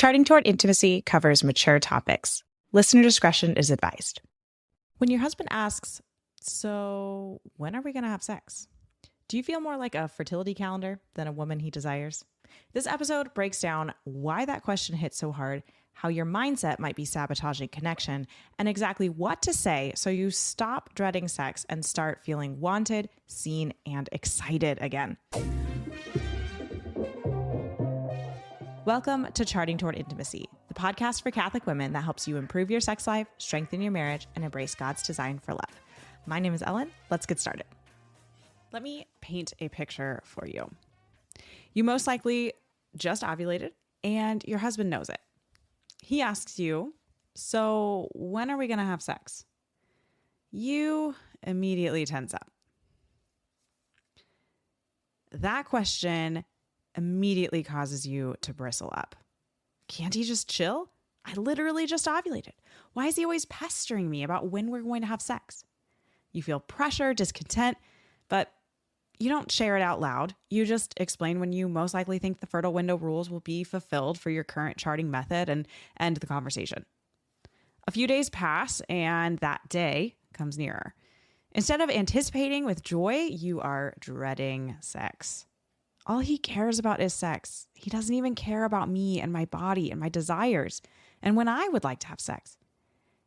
Charting Toward Intimacy covers mature topics. Listener discretion is advised. When your husband asks, so when are we going to have sex? Do you feel more like a fertility calendar than a woman he desires? This episode breaks down why that question hits so hard, how your mindset might be sabotaging connection, and exactly what to say so you stop dreading sex and start feeling wanted, seen, and excited again. Welcome to Charting Toward Intimacy, the podcast for Catholic women that helps you improve your sex life, strengthen your marriage, and embrace God's design for love. My name is Ellen. Let's get started. Let me paint a picture for you. You most likely just ovulated and your husband knows it. He asks you, so when are we going to have sex? You immediately tense up. That question immediately causes you to bristle up. Can't he just chill? I literally just ovulated. Why is he always pestering me about when we're going to have sex? You feel pressure, discontent, but you don't share it out loud. You just explain when you most likely think the fertile window rules will be fulfilled for your current charting method and end the conversation. A few days pass and that day comes nearer. Instead of anticipating with joy, you are dreading sex. All he cares about is sex. He doesn't even care about me and my body and my desires and when I would like to have sex.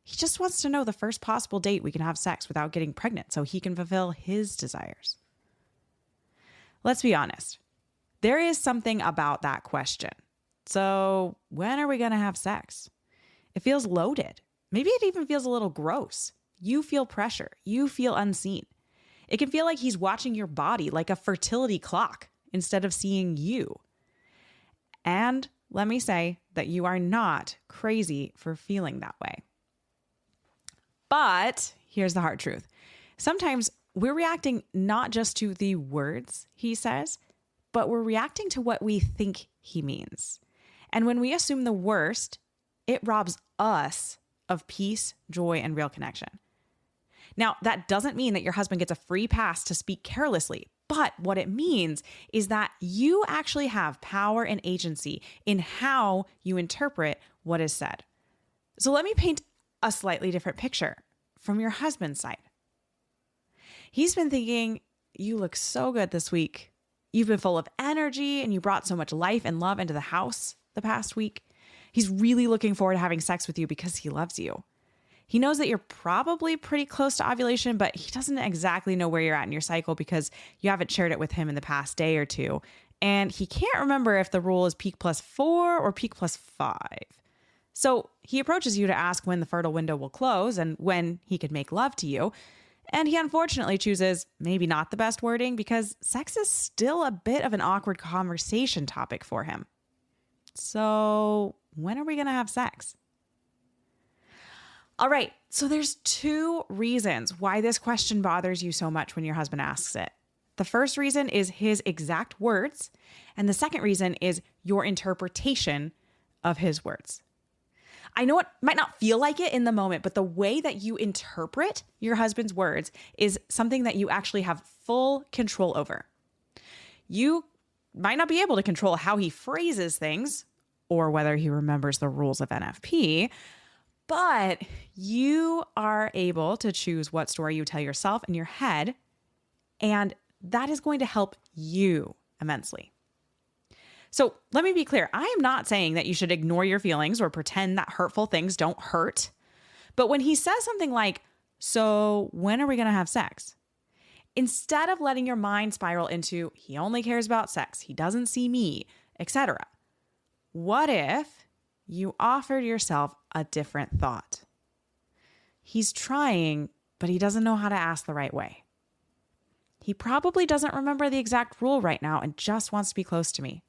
He just wants to know the first possible date we can have sex without getting pregnant so he can fulfill his desires. Let's be honest. There is something about that question. So when are we going to have sex? It feels loaded. Maybe it even feels a little gross. You feel pressure. You feel unseen. It can feel like he's watching your body like a fertility clock instead of seeing you. And let me say that you are not crazy for feeling that way. But here's the hard truth. Sometimes we're reacting not just to the words he says, but we're reacting to what we think he means. And when we assume the worst, it robs us of peace, joy, and real connection. Now, that doesn't mean that your husband gets a free pass to speak carelessly. But what it means is that you actually have power and agency in how you interpret what is said. So let me paint a slightly different picture from your husband's side. He's been thinking, you look so good this week. You've been full of energy and you brought so much life and love into the house the past week. He's really looking forward to having sex with you because he loves you. He knows that you're probably pretty close to ovulation, but he doesn't exactly know where you're at in your cycle because you haven't shared it with him in the past day or two. And he can't remember if the rule is peak +4 or peak +5. So he approaches you to ask when the fertile window will close and when he could make love to you. And he unfortunately chooses maybe not the best wording because sex is still a bit of an awkward conversation topic for him. So when are we going to have sex? All right, so there's two reasons why this question bothers you so much when your husband asks it. The first reason is his exact words, and the second reason is your interpretation of his words. I know it might not feel like it in the moment, but the way that you interpret your husband's words is something that you actually have full control over. You might not be able to control how he phrases things or whether he remembers the rules of NFP, but you are able to choose what story you tell yourself in your head, and that is going to help you immensely. So let me be clear. I am not saying that you should ignore your feelings or pretend that hurtful things don't hurt. But when he says something like, so when are we going to have sex? Instead of letting your mind spiral into, he only cares about sex, he doesn't see me, etc. What if you offered yourself a different thought? He's trying, but he doesn't know how to ask the right way. He probably doesn't remember the exact rule right now and just wants to be close to me.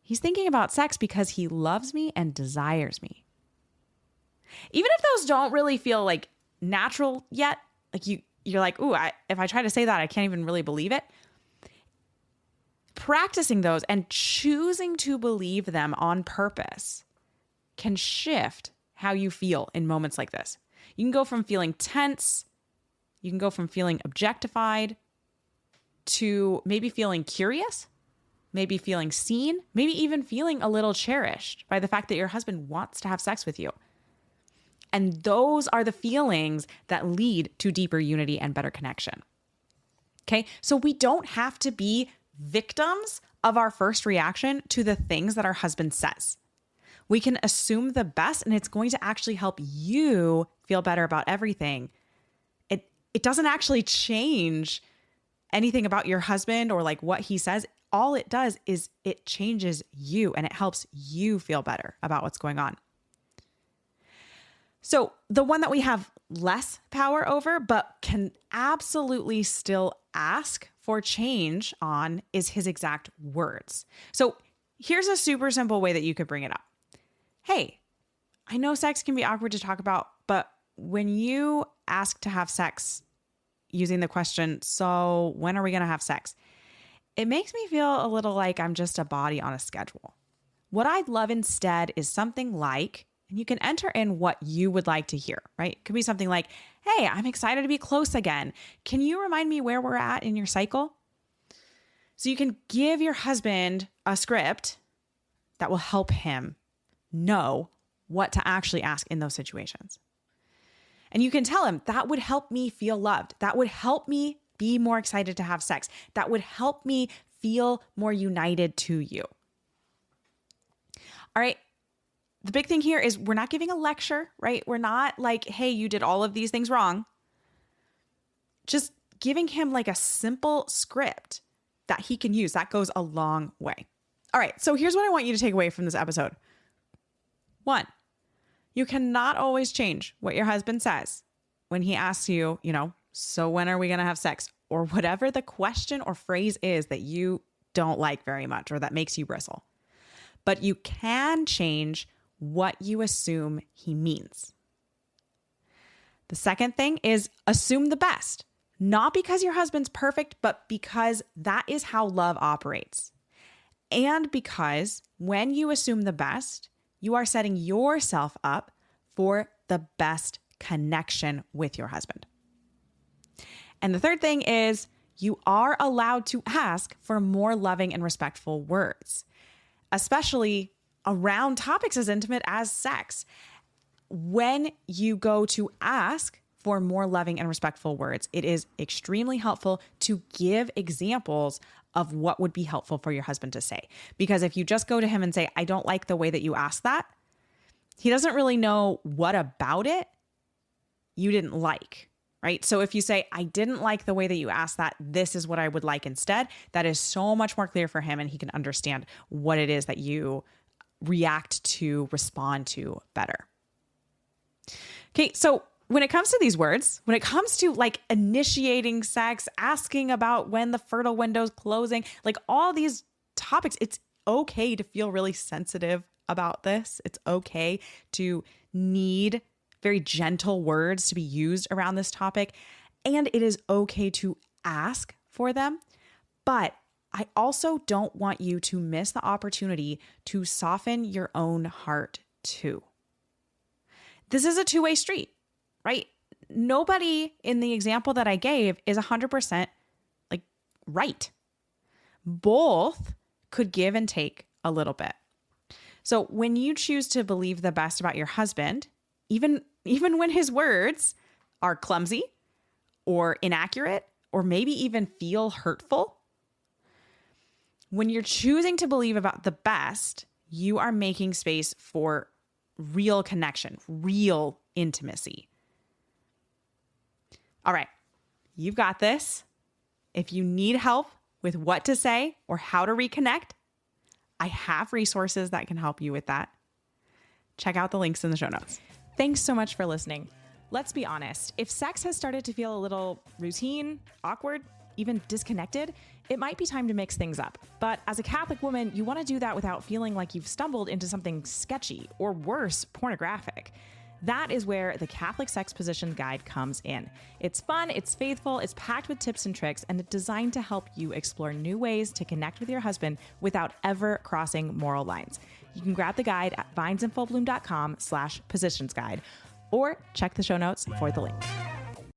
He's thinking about sex because he loves me and desires me. Even if those don't really feel like natural yet, like you're like, ooh, if I try to say that, I can't even really believe it. Practicing those and choosing to believe them on purpose can shift how you feel in moments like this. You can go from feeling tense, you can go from feeling objectified to maybe feeling curious maybe feeling seen, maybe even feeling a little cherished by the fact that your husband wants to have sex with you. And those are the feelings that lead to deeper unity and better connection. Okay, so we don't have to be victims of our first reaction to the things that our husband says. We can assume the best, and it's going to actually help you feel better about everything. It doesn't actually change anything about your husband or like what he says. All it does is it changes you and it helps you feel better about what's going on. So the one that we have less power over, but can absolutely still ask for change on, is his exact words. So here's a super simple way that you could bring it up. Hey, I know sex can be awkward to talk about, but when you ask to have sex using the question, so when are we going to have sex? It makes me feel a little like I'm just a body on a schedule. What I'd love instead is something like, and you can enter in what you would like to hear, right? It could be something like, hey, I'm excited to be close again. Can you remind me where we're at in your cycle? So you can give your husband a script that will help him know what to actually ask in those situations. And you can tell him that would help me feel loved. That would help me be more excited to have sex. That would help me feel more united to you. All right. The big thing here is we're not giving a lecture, right? We're not like, hey, you did all of these things wrong. Just giving him like a simple script that he can use. That goes a long way. All right. So here's what I want you to take away from this episode. 1, you cannot always change what your husband says when he asks you, so when are we going to have sex? Or whatever the question or phrase is that you don't like very much or that makes you bristle. But you can change what you assume he means. The second thing is assume the best, not because your husband's perfect, but because that is how love operates. And because when you assume the best, you are setting yourself up for the best connection with your husband. And the third thing is you are allowed to ask for more loving and respectful words, especially around topics as intimate as sex. When you go to ask for more loving and respectful words, it is extremely helpful to give examples of what would be helpful for your husband to say. Because if you just go to him and say, I don't like the way that you asked that, he doesn't really know what about it you didn't like, right? So if you say, I didn't like the way that you asked that, this is what I would like instead, that is so much more clear for him and he can understand what it is that you react to, respond to better. Okay, so when it comes to these words, when it comes to like initiating sex, asking about when the fertile window's closing, like all these topics, it's okay to feel really sensitive about this. It's okay to need very gentle words to be used around this topic. And it is okay to ask for them. But I also don't want you to miss the opportunity to soften your own heart too. This is a two-way street, right? Nobody in the example that I gave is 100% like right. Both could give and take a little bit. So when you choose to believe the best about your husband, even when his words are clumsy or inaccurate or maybe even feel hurtful, when you're choosing to believe about the best, you are making space for real connection, real intimacy. All right, you've got this. If you need help with what to say or how to reconnect, I have resources that can help you with that. Check out the links in the show notes. Thanks so much for listening. Let's be honest, if sex has started to feel a little routine, awkward, even disconnected, it might be time to mix things up. But as a Catholic woman, you want to do that without feeling like you've stumbled into something sketchy or worse, pornographic. That is where the Catholic Sex Position Guide comes in. It's fun, it's faithful, it's packed with tips and tricks, and it's designed to help you explore new ways to connect with your husband without ever crossing moral lines. You can grab the guide at vinesandfullbloom.com/positionsguide or check the show notes for the link.